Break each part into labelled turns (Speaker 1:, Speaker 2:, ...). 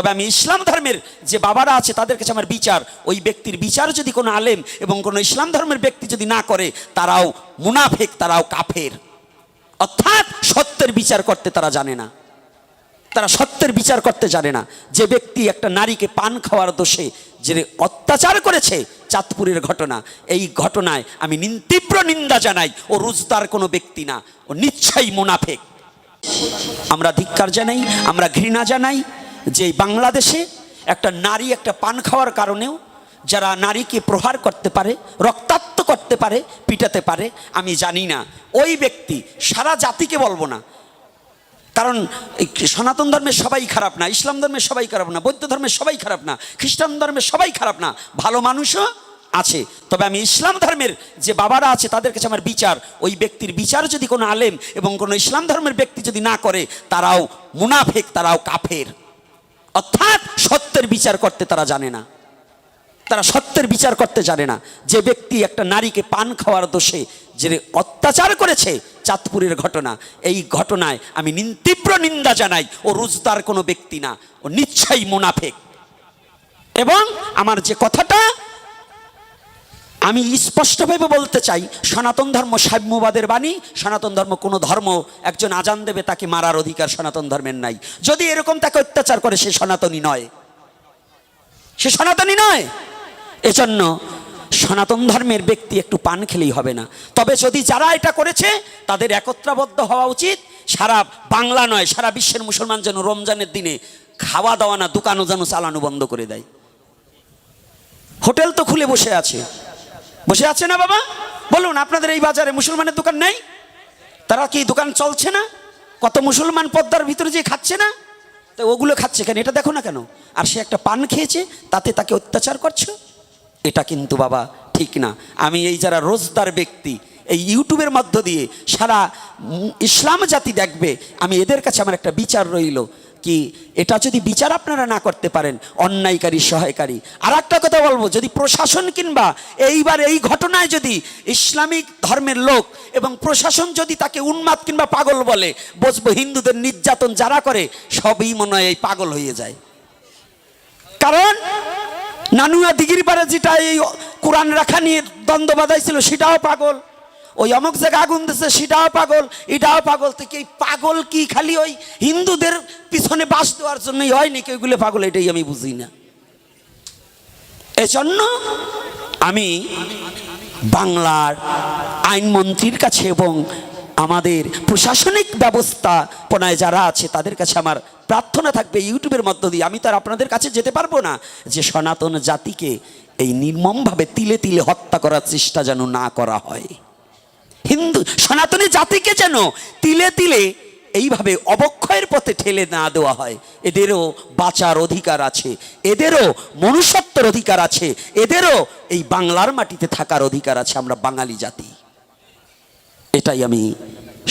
Speaker 1: তবে আমি ইসলাম ধর্মের যে বাবারা আছে তাদের কাছে আমার বিচার, ওই ব্যক্তির বিচার যদি কোনো আলেম এবং কোনো ইসলাম ধর্মের ব্যক্তি যদি না করে, তারাও মুনাফিক, তারাও কাফের। অর্থাৎ সত্যের বিচার করতে তারা জানে না, তারা সত্যের বিচার করতে জানে না। যে ব্যক্তি একটা নারীকে পান খাওয়ার দোষে যে অত্যাচার করেছে, চাঁদপুরের ঘটনা, এই ঘটনায় আমি তীব্র নিন্দা জানাই। ও রোজদার কোনো ব্যক্তি না, ও নিশ্চয়ই মুনাফিক। আমরা ধিক্কার জানাই, আমরা ঘৃণা জানাই যে বাংলাদেশে একটা নারী একটা পান খাওয়ার কারণেও যারা নারীকে প্রহার করতে পারে, রক্তাক্ত করতে পারে, পিটাতে পারে, আমি জানি না ওই ব্যক্তি, সারা জাতিকে বলবো না, কারণ সনাতন ধর্মের সবাই খারাপ না, ইসলাম ধর্মের সবাই খারাপ না, বৌদ্ধ ধর্মের সবাই খারাপ না, খ্রিস্টান ধর্মের সবাই খারাপ না, ভালো মানুষও আছে। তবে আমি ইসলাম ধর্মের যে বাবারা আছে তাদের কাছে আমার বিচার, ওই ব্যক্তির বিচার যদি কোনো আলেম এবং কোনো ইসলাম ধর্মের ব্যক্তি যদি না করে, তারাও মুনাফিক, তারাও কাফের। অর্থাৎ সত্যের বিচার করতে তারা জানে না, তারা সত্যের বিচার করতে জানে না। যে ব্যক্তি একটা নারীকে পান খাওয়ার দোষে যে অত্যাচার করেছে, চাঁদপুরের ঘটনা, এই ঘটনায় আমি তীব্র নিন্দা জানাই। ও রোজদার কোনো ব্যক্তি না, ও নিশ্চয়ই মুনাফিক। এবং আমার যে কথাটা আমি স্পষ্টভাবে বলতে চাই, সনাতন ধর্ম সাম্যবাদের বাণী। সনাতন ধর্ম কোনো ধর্ম একজন আজান দেবে তাকে মারার অধিকার সনাতন ধর্মের নাই। যদি এরকম তাকে অত্যাচার করে, সে সনাতনী নয়, সে সনাতনী নয়। এজন্য সনাতন ধর্মের ব্যক্তি একটু পান খেলেই হবে না। তবে যদি যারা এটা করেছে তাদের একত্রাবদ্ধ হওয়া উচিত। সারা বাংলা নয়, সারা বিশ্বের মুসলমান যেন রমজানের দিনে খাওয়া দাওয়া না, দোকানও যেন চালানো বন্ধ করে দেয়। হোটেল তো খুলে বসে আছে, বসে আছে না বাবা? বলুন, আপনাদের এই বাজারে মুসলমানের দোকান নেই? তারা কি দোকান চলছে না? কত মুসলমান পদ্মার ভিতরে যে খাচ্ছে না, তো ওগুলো খাচ্ছে কেন? এটা দেখো না কেন? আর সে একটা পান খেয়েছে, তাতে তাকে অত্যাচার করছো, এটা কিন্তু বাবা ঠিক না। আমি এই যারা রোজদার ব্যক্তি, এই ইউটিউবের মধ্য দিয়ে সারা ইসলাম জাতি দেখবে, আমি এদের কাছে আমার একটা বিচার রইল কি, এটা যদি বিচার আপনারা না করতে পারেন, অন্যায়কারী সহায়কারী। আর একটা কথা বলবো, যদি প্রশাসন কিংবা এইবার এই ঘটনায় যদি ইসলামিক ধর্মের লোক এবং প্রশাসন যদি তাকে উন্মাদ কিংবা পাগল বলে, বুঝবো হিন্দুদের নির্যাতন যারা করে সবই মনে হয় এই পাগল হয়ে যায়। কারণ নানুয়া দিঘির পাড়ে যেটা এই কোরআন রাখা নিয়ে দ্বন্দ্ব বাঁধাইছিল, সেটাও পাগল। ওই অমুক জায়গায় আগুন দিচ্ছে, সেটাও পাগল, এটাও পাগল। তো কি পাগল কি খালি ওই হিন্দুদের পিছনে বাস দেওয়ার জন্যই হয় নাকি ওইগুলো পাগল? এটাই আমি বুঝি না। এজন্য আমি বাংলার আইনমন্ত্রীর কাছে এবং আমাদের প্রশাসনিক ব্যবস্থাপনায় যারা আছে তাদের কাছে আমার প্রার্থনা থাকবে, ইউটিউবের মধ্য দিয়ে। আমি তো আর আপনাদের কাছে যেতে পারবো না, যে সনাতন জাতিকে এই নির্মমভাবে তিলে তিলে হত্যা করার চেষ্টা যেন না করা হয়। হিন্দু সনাতনী জাতিকে যেন তিলে তিলে এইভাবে অবক্ষয়ের পথে ঠেলে না দেওয়া হয়। এদেরও বাঁচার অধিকার আছে, এদেরও মনুষ্যত্বের অধিকার আছে, এদেরও এই বাংলার মাটিতে থাকার অধিকার আছে। আমরা বাঙালি জাতি, এটাই আমি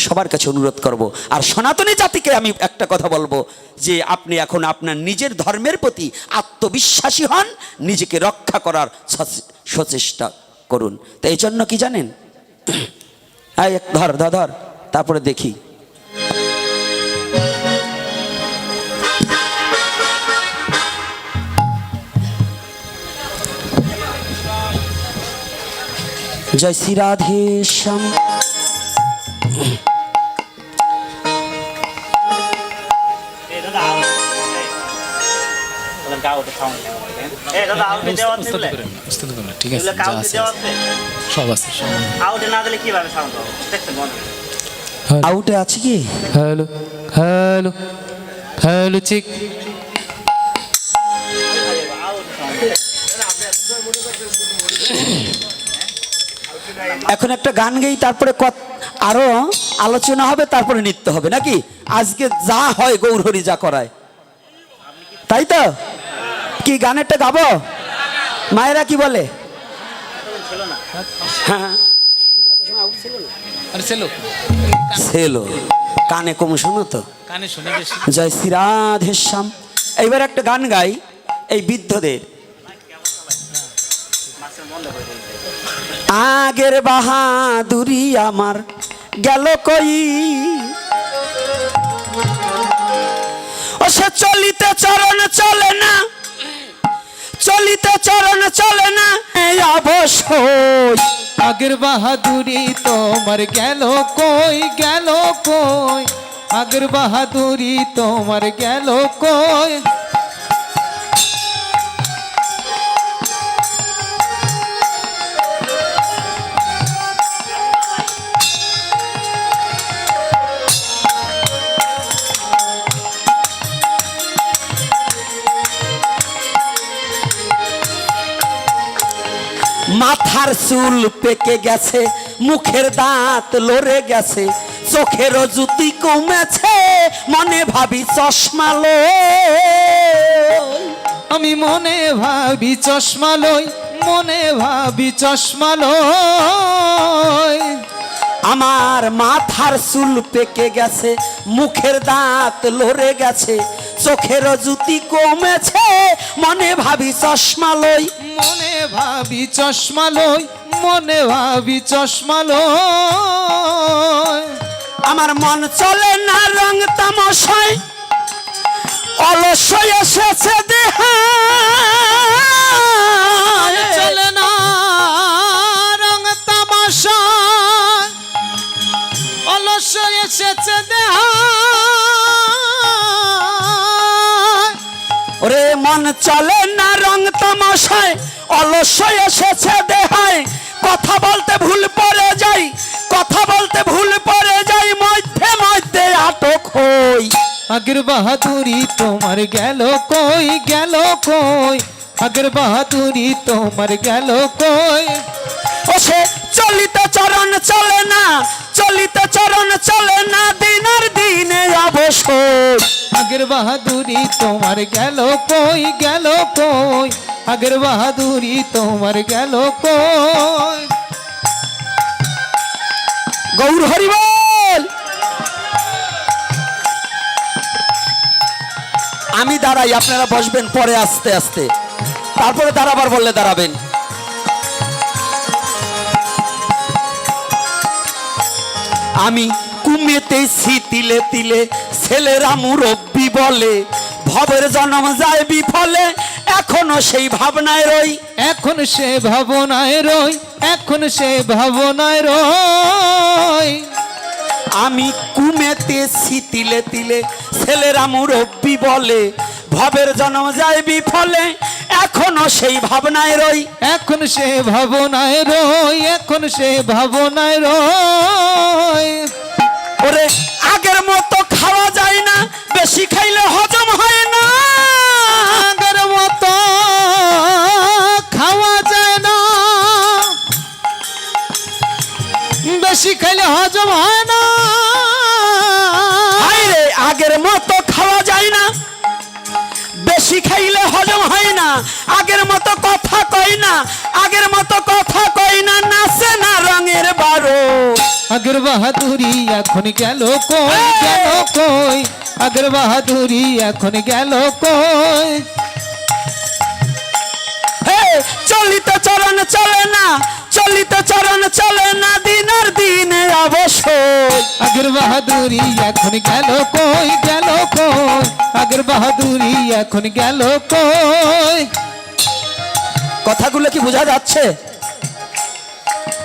Speaker 1: সবার কাছে অনুরোধ করব। আর সনাতনী জাতিকে আমি একটা কথা বলবো, যে আপনি এখন আপনার নিজের ধর্মের প্রতি আত্মবিশ্বাসী হন, নিজেকে রক্ষা করার সচেষ্টা করুন। তো এই জন্য কি জানেন, ধর ধর ধর, তারপরে দেখি জয় শ্রী রাধে শ্যাম। আউটে আছে কি?
Speaker 2: Hello hello hello, check.
Speaker 1: এখন একটা গান গেই, তারপরে আরো আলোচনা হবে, তারপরে নৃত্য হবে নাকি? আজকে যা হয় গৌরহরি যা করায়, তাই তো? কি গানেরটা গাবো? মায়েরা কি বলে? হ্যাঁ, সেলো কানে কম শোনো তো, জয় শ্রী রাধে শ্যাম। এইবার একটা গান গাই এই বৃদ্ধদের। আগের বাহাদুরি আমার গেল কই, ও সে চলিতে চরণ চলে চরণ চলে না অবশ্যই।
Speaker 2: আগের বাহাদুরি তোমার গেল কই, গেল কই, আগের বাহাদুরি তোমার গেল কই।
Speaker 1: মাথার চুল পেকে গেছে, মুখের দাঁত লড়ে গেছে, চোখের জ্যোতি কমেছে, মনে ভাবি চশমা লো।
Speaker 2: আমি মনে ভাবি চশমা লই, মনে ভাবি চশমা লই।
Speaker 1: আমার মাথার চুল পেকে গেছে, মুখের দাঁত লড়ে গেছে, চোখের জ্যোতি কমেছে, মনে ভাবি চশমা লই।
Speaker 2: মনে ভাবি চশমা লই, মনে ভাবি চশমা লই।
Speaker 1: আমার মন চলে না রং তামাশায়, অলসই এসেছে দেহায়।
Speaker 2: চলে না রং তামাশা, অলস এসেছে দেহায়।
Speaker 1: ওরে মন চলে না রং তামাশায়, অলসই এসেছে দেহায়। কথা বলতে ভুল পড়ে যাই, কথা বলতে ভুল পড়ে যাই, মধ্যে মধ্যে আটক হই।
Speaker 2: আগের বাহাদুরি তোমার গেল কই, গেল কই, আগের বাহাদুরি তোমার গেল কই।
Speaker 1: ও সে চলিত চরণ চলে না, চলিত চরণ চলে না, দিনের দিনে অবসর।
Speaker 2: আগের বাহাদুরি তোমার গেল কই, গেল কই, আগের বাহাদুরি তোমার গেল কই।
Speaker 1: গৌর হরি বল। আমি দাঁড়াই, আপনারা বসবেন পরে আস্তে আস্তে, তারপরে দাঁড়াবার বললে দাঁড়াবেন। আমি কুমেতেছি তিলে তিলে, ছেলেরা মুরব্বি বলে, ভবের জন্ম যায় বিফলে, এখনো সেই ভাবনায় রই।
Speaker 2: এখন সে ভাবনায় রই, এখন সে ভাবনায় রই।
Speaker 1: আমি কুমেতেছি তিলে তিলে, ছেলেরা মুরব্বি বলে, ভবের জন্ম যায় বিফলে, এখনো সেই ভাবনায় রই।
Speaker 2: এখন সে ভাবনায় রই, এখন সে ভাবনায় রই।
Speaker 1: ওরে আগের মতো খাওয়া যায় না, বেশি খাইলে হজম হয় না।
Speaker 2: আগের মতো খাওয়া যায় না, বেশি খাইলে হজম হয় না।
Speaker 1: হায়রে আগের মতো খাওয়া যায় না, বেশি খাইলে হজম হয় না। আগের মতো কথা কই না, আগের মতো কথা কই না, নাচে না রঙের বারো।
Speaker 2: আগের বাহাদুরি এখন গেল কই, গেল কই, আগের বাহাদুরি এখন গেল কই।
Speaker 1: হে চলিত চরণ চলে না, চলিত চরণ চলে না, দিনের দিনে অবশ্যই।
Speaker 2: আগের বাহাদুরি এখন গেল কই, গেল কই, আগের বাহাদুরি এখন গেল কই।
Speaker 1: কথাগুলো কি বোঝা যাচ্ছে?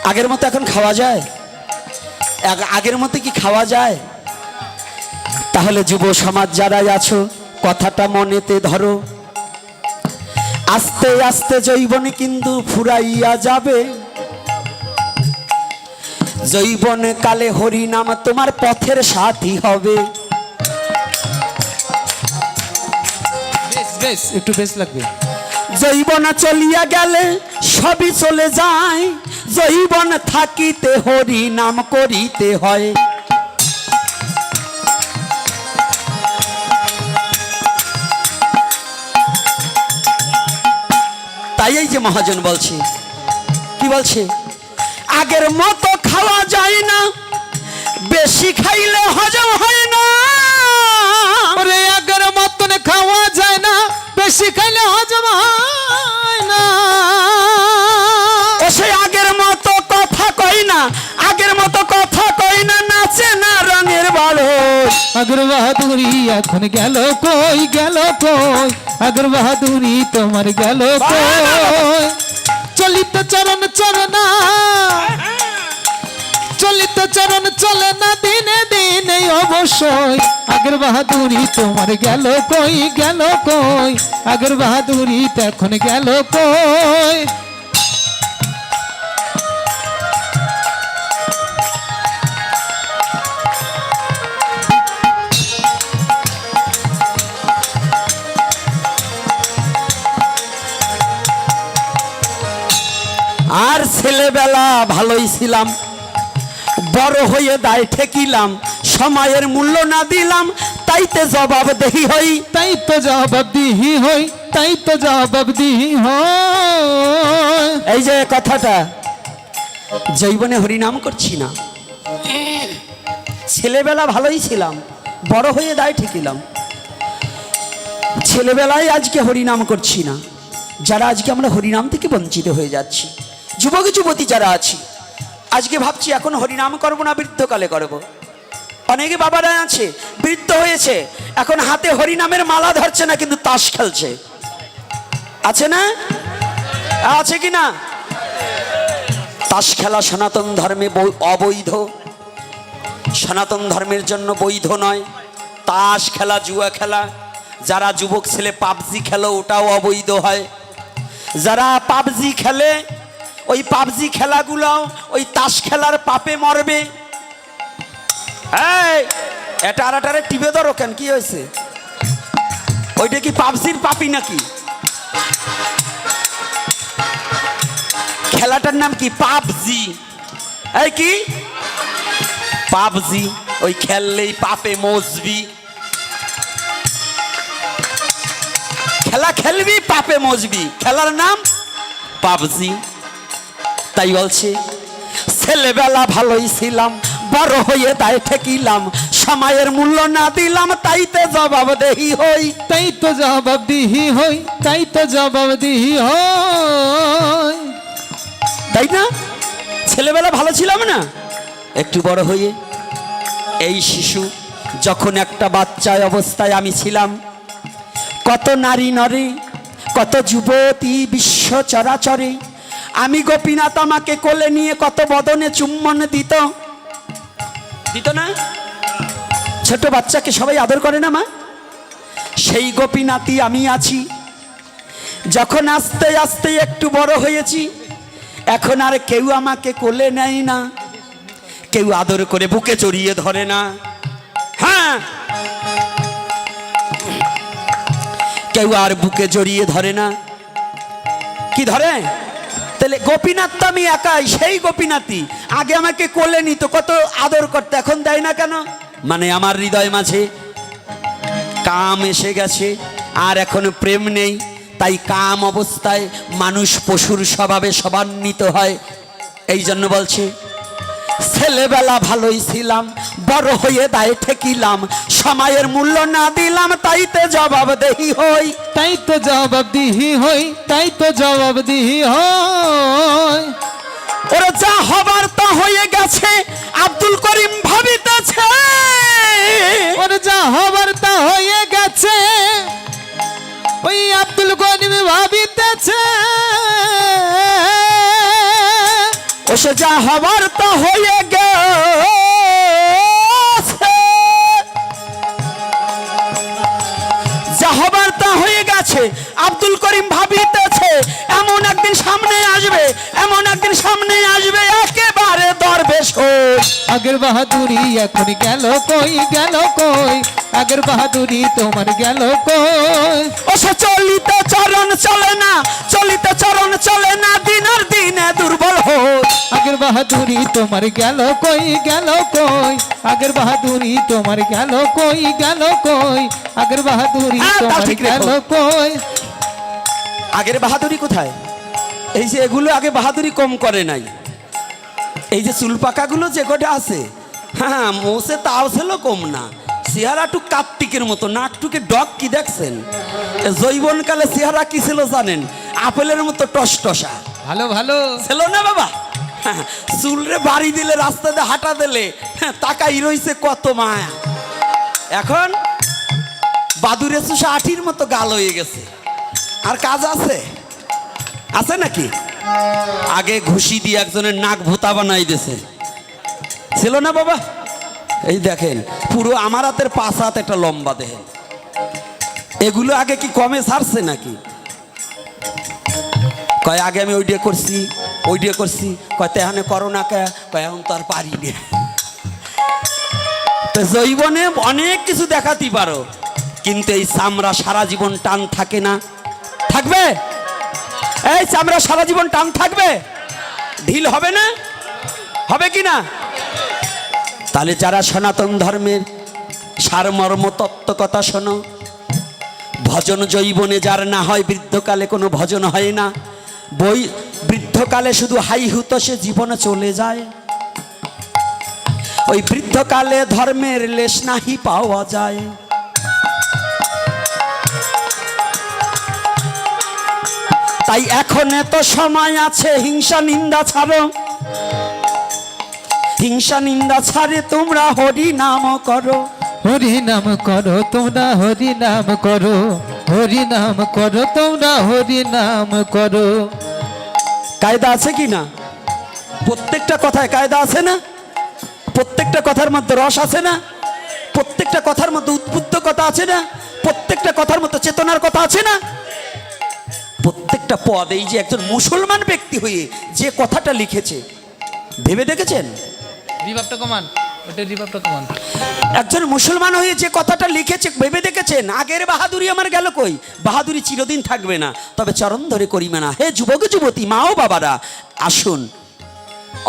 Speaker 1: আগের মতো এখন খাওয়া যায়? আগের মতো কি খাওয়া যায়? তাহলে যুব সমাজ যারাই আছো, কথাটা মনেতে ধরো। আস্তে আস্তে যৌবনে কিন্তু ফুরাইয়া যাবে। যৌবন কালে হরি নাম তোমার পথের সাথী হবে।
Speaker 2: বেশ বেশ, একটু বেশ লাগবে।
Speaker 1: যৌবন চলিয়া গেলে সবই চলে যায়, যৌবন থাকিতে হরি নাম করিতে হয়। তাই এই যে মহাজন বলছে, কি বলছে? আগের মতো খাওয়া যায় না, বেশি খাইলে হজম হয় না।
Speaker 2: ওরে আগের মতন খাওয়া যায় না, বেশি খাইলে হজম হয় না।
Speaker 1: ও সে আগের মতো কথা কই না, আগের মতো কথা কই না, নাচে না রঙের বারো।
Speaker 2: আগের বাহাদুরি এখন গেল কই, গেল কই, আগের বাহাদুরি তোমার গেল কই। চরণা চলিত চরণ চলে না দিনে দিনে অবশ্যই আগের বাহাদুরি তোমার গেল কই গেল কই আগের বাহাদুরি এখন গেল কই
Speaker 1: আর ছেলেবেলা ভালোই ছিলাম, বড় হয়ে দায় ঠেকিলাম, সময়ের মূল্য না দিলাম, তাইতে জবাব দেহি হই।
Speaker 2: তাই তো জবাব দিহি হই তাই তো জবাব দিহি হই
Speaker 1: এই যে কথাটা, জৈবনে হরিনাম করছি না, ছেলেবেলা ভালোই ছিলাম, বড় হয়ে দায় ঠেকিলাম, ছেলেবেলায় আজকে হরিনাম করছি না। যারা আজকে আমরা হরিনাম থেকে বঞ্চিত হয়ে যাচ্ছি, যুবক যুবতী যারা আছি, আজকে ভাবছি এখন হরিনাম করবো না বৃদ্ধকালে করব। অনেকে বাবারা আছে বৃদ্ধ হয়েছে, এখন হাতে হরিনামের মালা ধরছে না, কিন্তু তাস খেলছে। আছে না? আছে কি না? তাস খেলা সনাতন ধর্মে অবৈধ, সনাতন ধর্মের জন্য বৈধ নয়। তাস খেলা, জুয়া খেলা, যারা যুবক ছেলে পাবজি খেলো ওটাও অবৈধ হয়। যারা পাবজি খেলে ওই পাবজি খেলাগুলাও ওই তাস খেলার পাপে মরবে। এই এটা আর এটারে টিপে ধরো কেন, কি হয়েছে? ওইটা কি পাবজির পাপি নাকি? খেলাটার নাম কি? পাবজি। এই কি পাবজি? ওই খেললেই পাপে মজবি, খেলা খেলবি পাপে মজবি, খেলার নাম পাবজি। তাই বলছে ছেলেবেলা ভালোই ছিলাম, বড় হয়ে দায় ঠেকিলাম, সময়ের মূল্য না দিলাম, তাইতে জবাব দেহি হই।
Speaker 2: তাই তো জবাব দিহি হই তাই তো জবাব দিহি হই
Speaker 1: তাই না? ছেলেবেলা ভালো ছিলাম না, একটু বড় হয়ে এই শিশু যখন একটা বাচ্চায় অবস্থায় আমি ছিলাম, কত নারী নরে, কত যুবতী বিশ্ব চরাচরে, আমি গোপীনাথ আমাকে কোলে নিয়ে কত বদনে চুম্বন দিত না? ছোট বাচ্চাকে সবাই আদর করে না মা? সেই গোপীনাথই আমি আছি। যখন আস্তে আস্তে একটু বড় হয়েছি, এখন আর কেউ আমাকে কোলে নেয় না, কেউ আদর করে বুকে জড়িয়ে ধরে না। হ্যাঁ, কেউ আর বুকে জড়িয়ে ধরে না। কি ধরে? তাহলে গোপীনাথ তো আমি একাই, সেই গোপীনাথই আগে আমাকে কোলে নিত, কত আদর করতে, এখন দেয় না কেন? মানে আমার হৃদয় মাঝে কাম এসে গেছে, আর এখন প্রেম নেই। তাই কাম অবস্থায় মানুষ পশুর স্বভাবে স্বভান্বিত হয়। এই জন্য বলছে ছেলেবেলা ভালোই ছিলাম, বড় হয়ে দায় ঠেকিলাম, সময়ের মূল্য না দিলাম, তাইতে জবাব দেহি হই।
Speaker 2: তাই তো জবাব দিহি হই তাই তো জবাব দিহি হই
Speaker 1: ওরা যা হবার তা হয়ে গেছে, আব্দুল করিম ভাবিতেছে।
Speaker 2: ওর যা হবার তা হয়ে গেছে, ওই আব্দুল করিম ভাবিতেছে।
Speaker 1: ও সে যা হবার তা হয়ে গেছে, যা হবার তা হয়ে গেছে, আব্দুল করিম ভাবিতেছে এমন একদিন সামনে আসবে, এমন একদিন সামনে আসবে, একেবারে দরবেশ হই।
Speaker 2: আগের বাহাদুরি এখন গেল কই গেল কই আগের বাহাদুরি তোমার গেল কই
Speaker 1: ও সে চলিতে চরণ চলে না, চলিতে চরণ চলে না, দিনের দিনে দুর্বল হই।
Speaker 2: আগের বাহাদুরি তোমার গেল কই গেল কই আগের বাহাদুরি তোমার গেল কই গেল কই আগের বাহাদুরি
Speaker 1: হ্যাঁ, তা
Speaker 2: তোমার
Speaker 1: ঠিক
Speaker 2: গেল
Speaker 1: রেখো।
Speaker 2: কই
Speaker 1: আগের বাহাদুরি কোথায়? এই যে এগুলো আগে বাহাদুরি কম করে নাই। এই যে চুল পাকাগুলো যে কটা আছে, হ্যাঁ মোসে তাও ছিল কম না। চেহারাটুক কার্তিকের মতো, নাকটুকে ডগ কি দেখছেন? জৈবনকালে চেহারা কি ছিল জানেন? আপেলের মতো টসটসা
Speaker 2: ভালো ভালো
Speaker 1: ছিল না বাবা? হ্যাঁ, চুলরে বাড়ি দিলে, রাস্তাতে হাঁটা দিলে তাকাই রইছে কত মায়া। এখন বাদুরে চুষা আঠির মতো গাল হয়ে গেছে। আর কাজ আছে? আছে নাকি? আগে ঘুষি দিয়ে একজনের নাক ভোতা বানাই দিয়েছে, ছিল না বাবা? এই দেখেন পুরো আমার হাতের 5 হাত একটা লম্বা দেখেন, এগুলো আগে কি কমে ছাড়ছে নাকি? কয় আগে আমি ওইটা করছি ওইটা করছি, কয় তেহানে করো না কে, কয় এখন তো আর পারি না। তো জৈবনে অনেক কিছু দেখাতে পারো, কিন্তু এই চামড়া সারা জীবন টান থাকে না? থাকবে? এই চামড়া সারা জীবন টান থাকবে? ঢিল হবে না? হবে কি না? তাহলে যারা সনাতন ধর্মের সারমর্ম তত্ত্ব কথা শোনো, ভজন জৈবনে যার না হয় বৃদ্ধকালে কোনো ভজন হয় না, বৃদ্ধকালে শুধু হাই হুতোষে জীবনে চলে যায়, ওই বৃদ্ধকালে ধর্মের লেশ নাহি পাওয়া যায়। তাই এখন এত সময় আছে, হিংসা নিন্দা ছাড়ো, হিংসা নিন্দা ছাড়ে তোমরা হরি নাম করো।
Speaker 2: হরি নাম করো তোমরা, হরি নাম করো, হরি নাম করো তোমরা, হরি নাম করো।
Speaker 1: কায়দা আছে কি না? প্রত্যেকটা কথায় কায়দা আছে না? প্রত্যেকটা কথার মধ্যে রস আছে না? প্রত্যেকটা কথার মধ্যে উদ্বুদ্ধ কথা আছে না? প্রত্যেকটা কথার মধ্যে চেতনার কথা আছে না? প্রত্যেকটা পদ, এই যে একজন মুসলমান ব্যক্তি হয়ে যে কথাটা লিখেছে, ভেবে দেখেছেন?
Speaker 2: রিভাবটা কমান, ওটা রিভাবটা কমান।
Speaker 1: একজন মুসলমান হয়ে যে কথাটা লিখেছে, ভেবে দেখেছেন? আগের বাহাদুরি আমার গেল কই? বাহাদুরি চিরদিন থাকবে না, তবে চরণ ধরে করিবে না। হে যুবক যুবতী, মা ও বাবারা, আসুন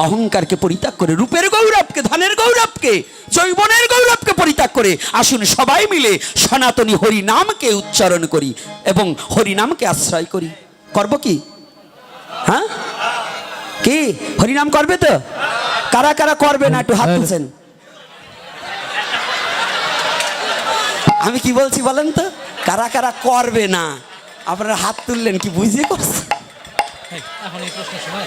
Speaker 1: অহংকারকে পরিত্যাগ করে, রূপের গৌরবকে, ধনের গৌরবকে, যৌবনের গৌরবকে পরিত্যাগ করে আসুন সবাই মিলে সনাতনী হরি নামকে উচ্চারণ করি এবং হরি নামকে আশ্রয় করি। করব কি? হ্যাঁ, কি হরিনাম করবে তো? কারা কারা করবে না একটু হাত তুলছেন? আমি কি বলছি বলেন তো? কারা কারা করবে না? আপনারা হাত তুললেন কি বুঝিয়ে করছে?
Speaker 2: এখন এই প্রশ্ন শোনা